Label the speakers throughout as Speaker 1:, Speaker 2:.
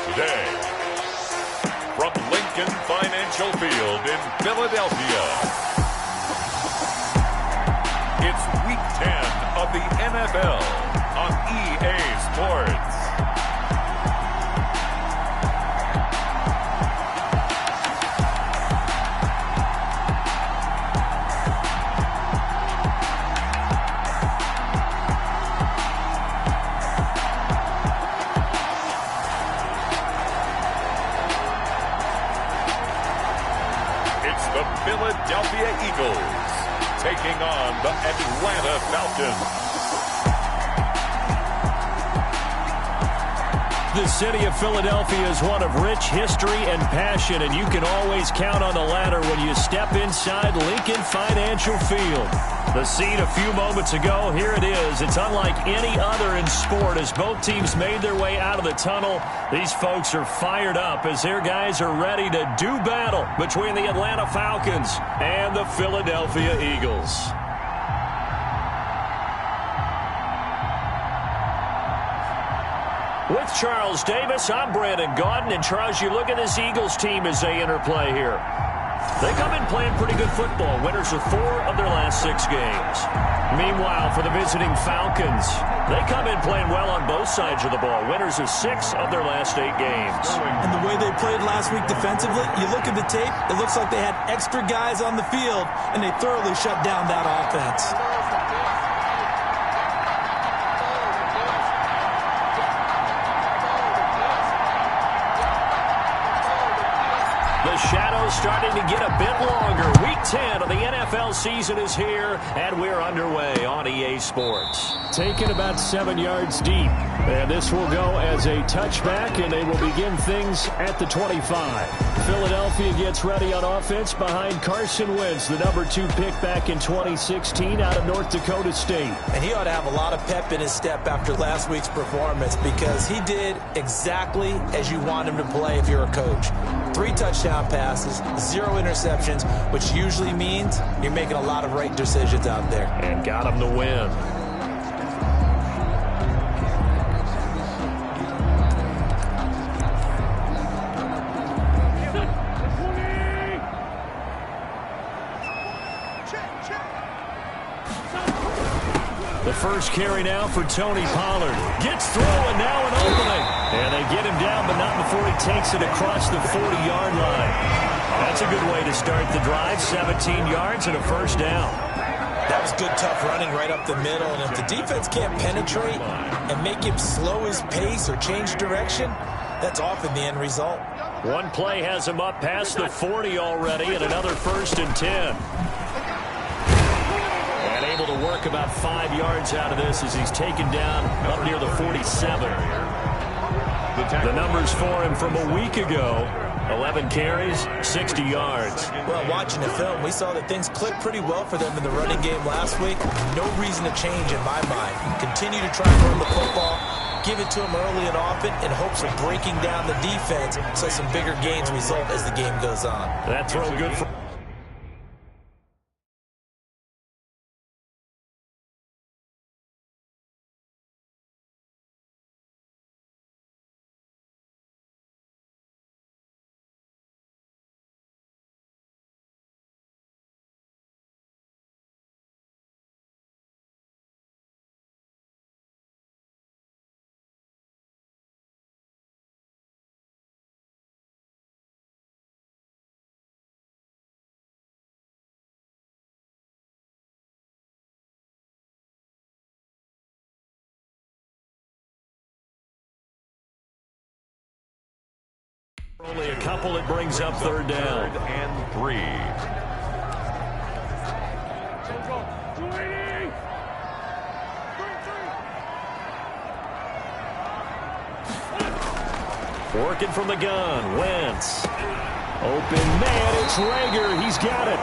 Speaker 1: today. From Lincoln Financial Field in Philadelphia, it's Week 10 of the NFL on EA Sports. The Philadelphia Eagles taking on the Atlanta Falcons.
Speaker 2: The city of Philadelphia is one of rich history and passion, and you can always count on the latter when you step inside Lincoln Financial Field. The scene a few moments ago, here it is. It's unlike any other in sport as both teams made their way out of the tunnel. These folks are fired up as their guys are ready to do battle between the Atlanta Falcons and the Philadelphia Eagles. With Charles Davis, I'm Brandon Gaudin. And Charles, you look at this Eagles team as they interplay here. They come in playing pretty good football. Winners of 4 of their last 6 games. Meanwhile, for the visiting Falcons, they come in playing well on both sides of the ball. Winners of 6 of their last 8 games.
Speaker 3: And the way they played last week defensively, you look at the tape, it looks like they had extra guys on the field, and they thoroughly shut down that offense.
Speaker 2: Shadows starting to get a bit longer. Week 10 of the NFL season is here, and we're underway on EA Sports. Taken about 7 yards deep, and this will go as a touchback, and they will begin things at the 25. Philadelphia gets ready on offense behind Carson Wentz, the number 2 pick back in 2016 out of North Dakota State.
Speaker 3: And he ought to have a lot of pep in his step after last week's performance because he did exactly as you want him to play if you're a coach. 3 touchdown passes, 0 interceptions, which usually means you're making a lot of right decisions out there.
Speaker 2: And got him the win. The first carry now for Tony Pollard. Gets through and now an opening. And they get him down, but not before he takes it across the 40-yard line. That's a good way to start the drive. 17 yards and a first down.
Speaker 3: That was good, tough running right up the middle. And if the defense can't penetrate and make him slow his pace or change direction, that's often the end result.
Speaker 2: One play has him up past the 40 already, and another 1st and 10. And able to work about 5 yards out of this as he's taken down up near the 47. The numbers for him from a week ago: 11 carries, 60 yards.
Speaker 3: Well, watching the film, we saw that things clicked pretty well for them in the running game last week. No reason to change in my mind. Continue to try and run the football, give it to him early and often in hopes of breaking down the defense so some bigger gains result as the game goes on.
Speaker 2: That throw good for... Only a couple, it brings up 3rd down.
Speaker 1: 3rd and 3.
Speaker 2: Working from the gun, Wentz. Open man, it's Rager. He's got it.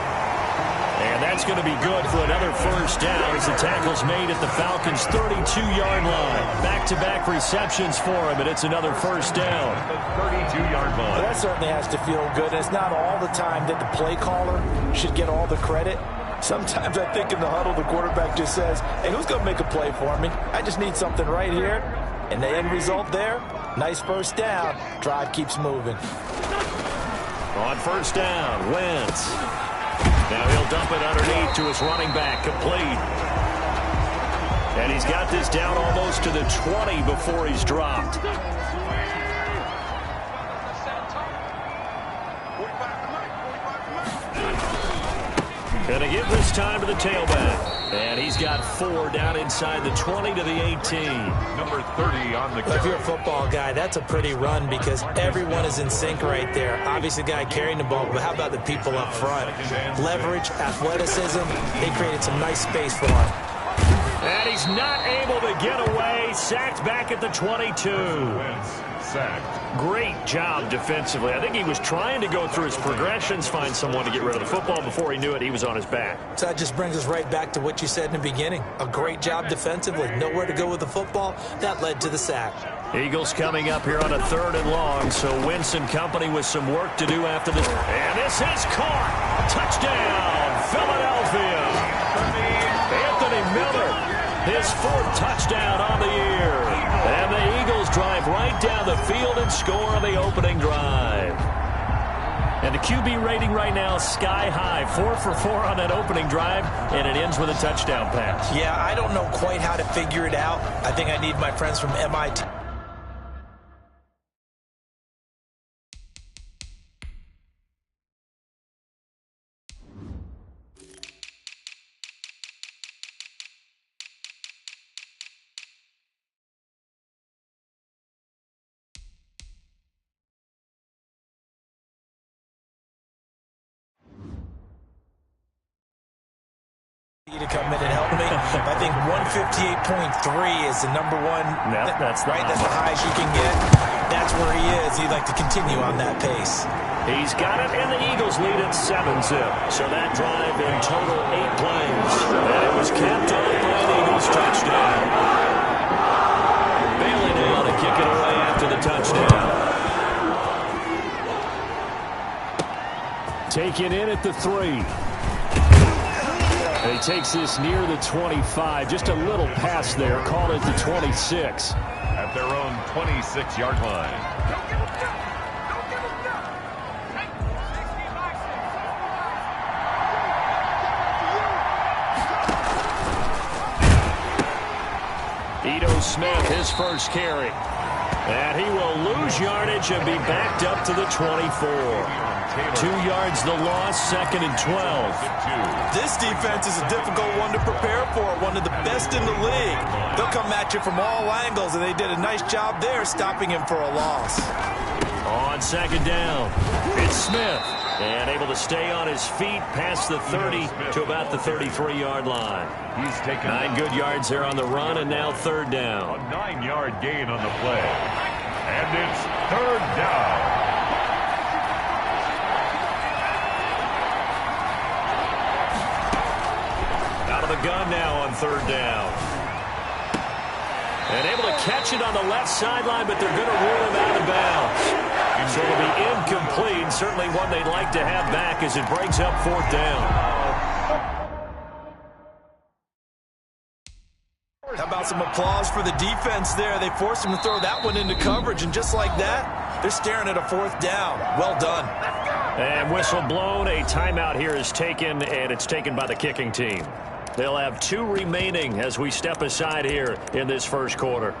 Speaker 2: And that's going to be good for another 1st down as the tackle's made at the Falcons' 32-yard line. Back-to-back receptions for him, and it's another 1st down.
Speaker 1: 32-yard line.
Speaker 3: Well, that certainly has to feel good. It's not all the time that the play caller should get all the credit. Sometimes I think in the huddle, the quarterback just says, hey, who's going to make a play for me? I just need something right here. And the end result there, Nice first down. Drive keeps moving.
Speaker 2: On first down, Wentz. Now he'll dump it underneath to his running back, complete. And he's got this down almost to the 20 before he's dropped. Gonna give this time to the tailback. And he's got 4 down inside the 20 to the 18.
Speaker 1: Number 30 on the carry.
Speaker 3: If you're a football guy, that's a pretty run because everyone is in sync right there. Obviously, the guy carrying the ball, but how about the people up front? Leverage, athleticism, they created some nice space for him.
Speaker 2: And he's not able to get away. Sacked back at the 22.
Speaker 1: Sacked.
Speaker 2: Great job defensively. I think he was trying to go through his progressions, find someone to get rid of the football. Before he knew it, he was on his back.
Speaker 3: So that just brings us right back to what you said in the beginning. A great job defensively. Nowhere to go with the football. That led to the sack.
Speaker 2: Eagles coming up here on a 3rd and long, so Wentz and company with some work to do after this. And this is caught. Touchdown, Philadelphia. Anthony Miller, his 4th touchdown on the year. And the Eagles drive right down the field and score on the opening drive. And the QB rating right now, sky high. 4 for 4 on that opening drive, and it ends with a touchdown pass.
Speaker 3: Yeah, I don't know quite how to figure it out. I think I need my friends from MIT. To come in and help me. I think 158.3 is the number one.
Speaker 2: Yep, that's
Speaker 3: right. That's the highest you can get. That's where he is. He'd like to continue on that pace.
Speaker 2: He's got it, and the Eagles lead at 7-zip. So that drive in total 8 plays. And it was capped off by an Eagles touchdown. Bailey now to kick it away after the touchdown. Taken in at the 3. He takes this near the 25. Just a little pass there. Called it the 26.
Speaker 1: At their own 26-yard line.
Speaker 2: Ito Smith, his first carry. And he will lose yardage and be backed up to the 24. 2 yards the loss, 2nd and 12.
Speaker 3: This defense is a difficult one to prepare for, one of the best in the league. They'll come at you from all angles, and they did a nice job there stopping him for a loss.
Speaker 2: On 2nd down, it's Smith. And able to stay on his feet past the 30 to about the 33-yard line.
Speaker 1: He's taken
Speaker 2: 9 good yards there on the run, and now 3rd down.
Speaker 1: A 9-yard gain on the play. And it's 3rd down.
Speaker 2: The gun now on 3rd down. And able to catch it on the left sideline, but they're going to rule him out of bounds. So it'll be incomplete. Certainly one they'd like to have back as it breaks up 4th down.
Speaker 3: How about some applause for the defense there? They forced him to throw that one into coverage, and just like that, they're staring at a 4th down. Well done.
Speaker 2: And whistle blown. A timeout here is taken, and it's taken by the kicking team. They'll have 2 remaining as we step aside here in this first quarter.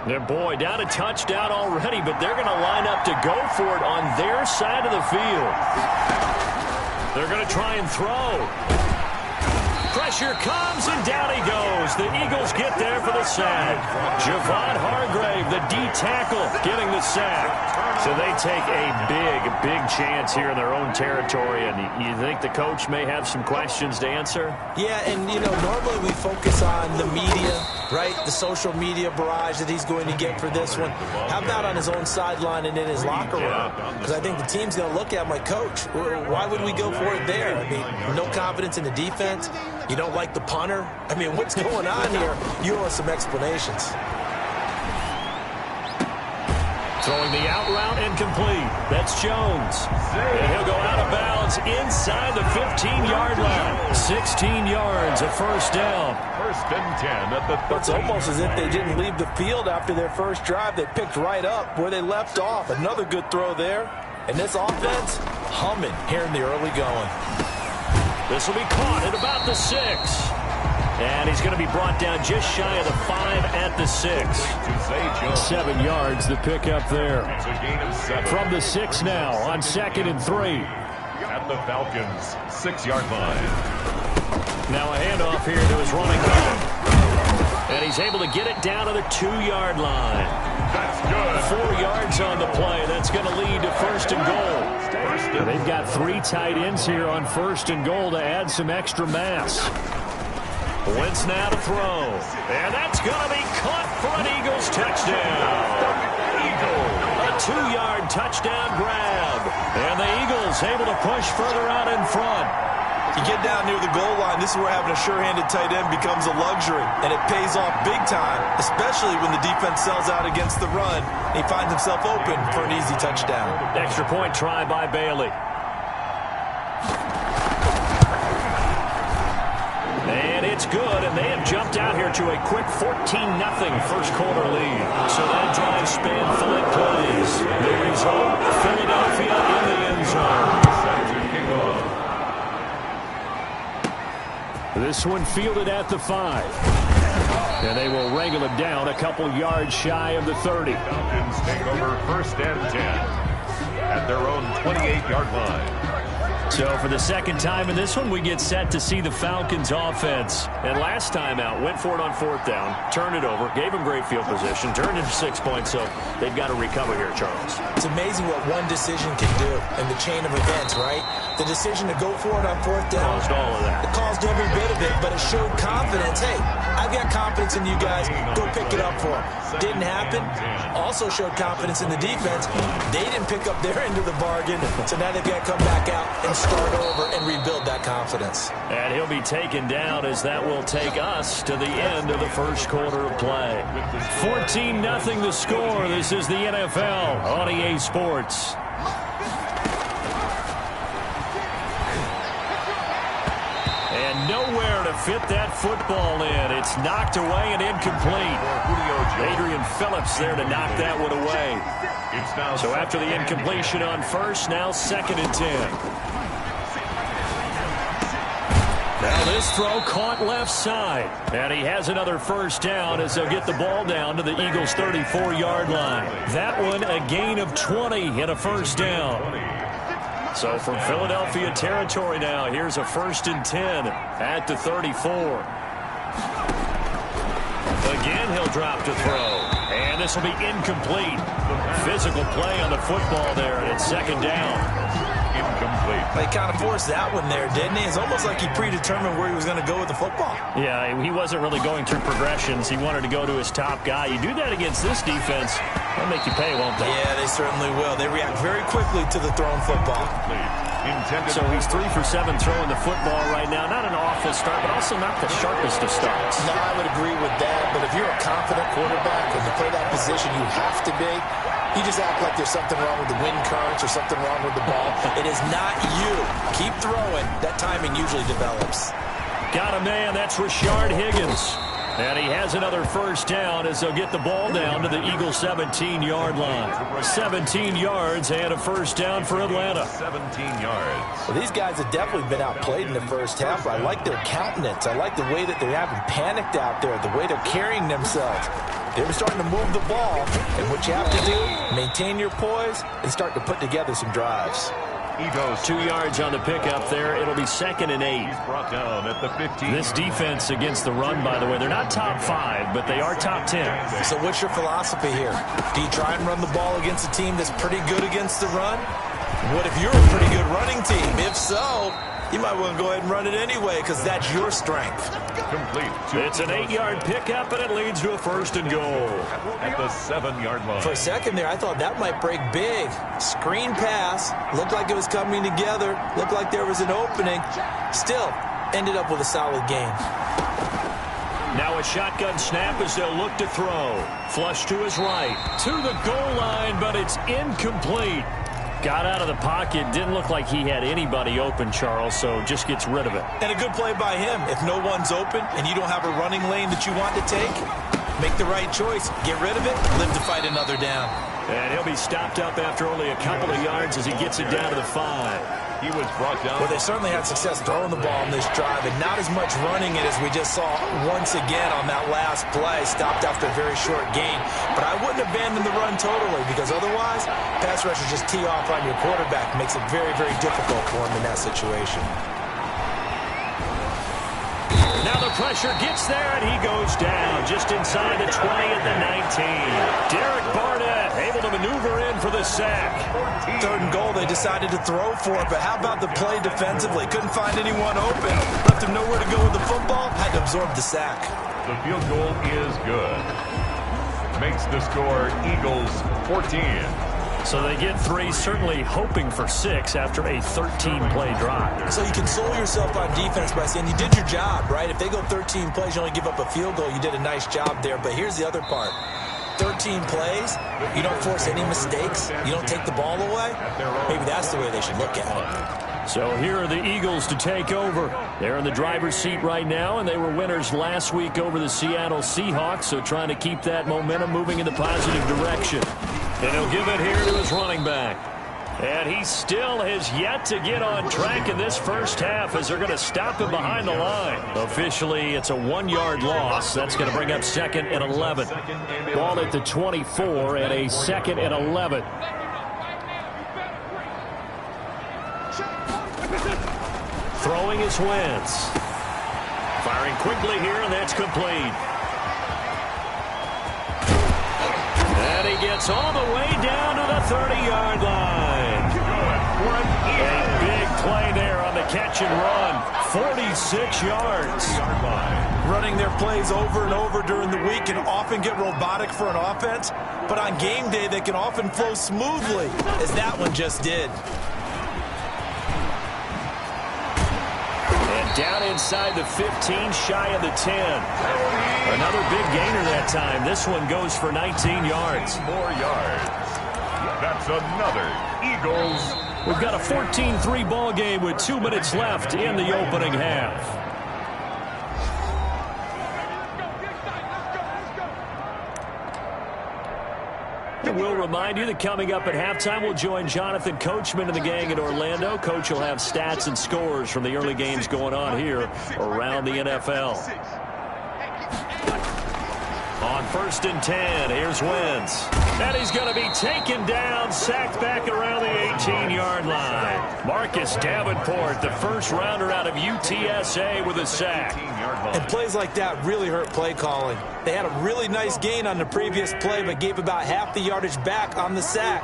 Speaker 2: Their boy down a touchdown already, but they're going to line up to go for it on their side of the field. They're going to try and throw. Pressure comes, and down he goes. The Eagles get there for the sack. Javon Hargrave, the D tackle, getting the sack. So they take a big chance here in their own territory. And you think the coach may have some questions to answer?
Speaker 3: Yeah, and, you know, normally we focus on the media, right? The social media barrage that he's going to get for this one. How about on his own sideline and in his locker room? Because I think the team's going to look at him like, Coach, why would we go for it there? I mean, no confidence in the defense. You don't like the punter? I mean, what's going on here? You owe us some explanations.
Speaker 2: Throwing the out route and complete. That's Jones. And he'll go out of bounds inside the 15-yard line. 16 yards, a first down.
Speaker 1: First and 10 at the 30.
Speaker 3: It's almost as if they didn't leave the field after their first drive. They picked right up where they left off. Another good throw there. And this offense, humming here in the early going.
Speaker 2: This will be caught at about the 6. And he's going to be brought down just shy of the 5 at the 6. 7 yards, the pickup there.
Speaker 1: It's a gain of 7.
Speaker 2: From the 6 now on 2nd and 3.
Speaker 1: At the Falcons' 6-yard line.
Speaker 2: Now a handoff here to his running back. And he's able to get it down to the 2-yard line.
Speaker 1: That's good.
Speaker 2: 4 yards on the play. That's going to lead to first and goal. They've got 3 tight ends here on first and goal to add some extra mass. Wentz now to throw. And that's going to be caught for an Eagles touchdown. A 2-yard touchdown grab. And the Eagles able to push further out in front.
Speaker 3: You get down near the goal line, this is where having a sure-handed tight end becomes a luxury. And it pays off big time, especially when the defense sells out against the run. And he finds himself open for an easy touchdown.
Speaker 2: Extra point try by Bailey. And it's good, and they have jumped out here to a quick 14-0 first quarter lead. So that drive spanned 5 plays. The result, Philadelphia in the end zone. This one fielded at the 5. And they will wrangle it down a couple yards shy of the 30.
Speaker 1: Falcons take over first and 10 at their own 28-yard line.
Speaker 2: So for the second time in this one, we get set to see the Falcons offense. And last time out, went for it on 4th down, turned it over, gave them great field position, turned it to 6 points, so they've got to recover here, Charles.
Speaker 3: It's amazing what one decision can do in the chain of events, right? The decision to go for it on 4th down.
Speaker 2: Caused all of that.
Speaker 3: It caused every bit of it, but it showed confidence. Hey, I've got confidence in you guys. Go pick it up for them. Didn't happen. Also showed confidence in the defense. They didn't pick up their end of the bargain, so now they've got to come back out and start over and rebuild that confidence.
Speaker 2: And he'll be taken down as that will take us to the end of the first quarter of play. 14-0 the score. This is the NFL on EA Sports. And nowhere to fit that football in. It's knocked away and incomplete. Adrian Phillips there to knock that one away. So after the incompletion on first, now 2nd and 10. Now this throw caught left side. And he has another first down as they'll get the ball down to the Eagles' 34-yard line. That one a gain of 20 and a first down. So from Philadelphia territory now, here's a 1st and 10 at the 34. Again, he'll drop to throw. And this will be incomplete. Physical play on the football there, and it's 2nd down.
Speaker 1: Incomplete.
Speaker 3: They kind of forced that one there, didn't he? It's almost like he predetermined where he was going to go with the football.
Speaker 2: Yeah, he wasn't really going through progressions. He wanted to go to his top guy. You do that against this defense, they'll make you pay, won't they?
Speaker 3: Yeah, they certainly will. They react very quickly to the thrown football.
Speaker 2: So he's 3 for 7 throwing the football right now. Not an awful start, but also not the sharpest of starts.
Speaker 3: No, I would agree with that. But if you're a confident quarterback and you play that position you have to be, you just act like there's something wrong with the wind currents or something wrong with the ball. It is not you. Keep throwing. That timing usually develops.
Speaker 2: Got a man. That's Rashard Higgins. And he has another first down as they'll get the ball down to the Eagles' 17-yard line. 17 yards and a first down for Atlanta.
Speaker 1: 17 yards.
Speaker 3: Well, these guys have definitely been outplayed in the first half. I like their countenance. I like the way that they haven't panicked out there, the way they're carrying themselves. They were starting to move the ball, and what you have to do, maintain your poise and start to put together some drives.
Speaker 1: He goes
Speaker 2: 2 yards on the pickup there. It'll be 2nd and 8.
Speaker 1: He's brought down at the 15.
Speaker 2: This defense against the run, by the way, they're not top 5, but they are top 10.
Speaker 3: So what's your philosophy here? Do you try and run the ball against a team that's pretty good against the run? What if you're a pretty good running team? If so, you might want to go ahead and run it anyway because that's your strength.
Speaker 1: Complete.
Speaker 2: It's an 8-yard pickup, and it leads to a 1st and goal.
Speaker 1: At the 7-yard line.
Speaker 3: For a second there, I thought that might break big. Screen pass. Looked like it was coming together. Looked like there was an opening. Still, ended up with a solid game.
Speaker 2: Now a a shotgun snap as they'll look to throw. Flush to his right. To the goal line, but it's incomplete. Got out of the pocket. Didn't look like he had anybody open, Charles, so just gets rid of it.
Speaker 3: And a good play by him. If no one's open and you don't have a running lane that you want to take, make the right choice. Get rid of it. Live to fight another down.
Speaker 2: And he'll be stopped up after only a couple of yards as he gets it down to the 5.
Speaker 1: He was brought down.
Speaker 3: Well, they certainly had success throwing the ball in this drive, and not as much running it as we just saw once again on that last play. Stopped after a very short gain. But I wouldn't abandon the run totally, because otherwise, pass rushers just tee off on your quarterback. Makes it very, very difficult for him in that situation.
Speaker 2: Now the pressure gets there, and he goes down just inside the 20 at the 19. Derek Barnett able to maneuver in for the sack.
Speaker 3: 3rd and goal, they decided to throw for it, but how about the play defensively? Couldn't find anyone open. Left him nowhere to go with the football. Had to absorb the sack.
Speaker 1: The field goal is good. Makes the score Eagles 14.
Speaker 2: So they get 3, certainly hoping for 6 after a 13-play drive.
Speaker 3: So you console yourself on defense by saying you did your job, right? If they go 13 plays, you only give up a field goal, you did a nice job there. But here's the other part. 13 plays, you don't force any mistakes, you don't take the ball away. Maybe that's the way they should look at it.
Speaker 2: So here are the Eagles to take over. They're in the driver's seat right now, and they were winners last week over the Seattle Seahawks, so trying to keep that momentum moving in the positive direction. And he'll give it here to his running back. And he still has yet to get on track in this first half as they're going to stop him behind the line. Officially, it's a 1-yard loss. That's going to bring up 2nd and 11. Ball at the 24 and a 2nd and 11. Throwing is Wentz. Firing quickly here, and that's complete. And he gets all the way down to the 30-yard line. A big play there on the catch and run. 46 yards.
Speaker 3: Running their plays over and over during the week can often get robotic for an offense, but on game day they can often flow smoothly, as that one just did.
Speaker 2: And down inside the 15, shy of the 10. Another big gainer that time. This one goes for 19 yards.
Speaker 1: More yards. That's another Eagles.
Speaker 2: We've got a 14-3 ball game with 2 minutes left in the opening half. And we'll remind you that coming up at halftime, we'll join Jonathan Coachman and the gang in Orlando. Coach will have stats and scores from the early games going on here around the NFL. On 1st and 10, here's Wentz. And he's going to be taken down, sacked back around the 18-yard line. Marcus Davenport, the first rounder out of UTSA with a sack.
Speaker 3: And plays like that really hurt play calling. They had a really nice gain on the previous play, but gave about half the yardage back on the sack.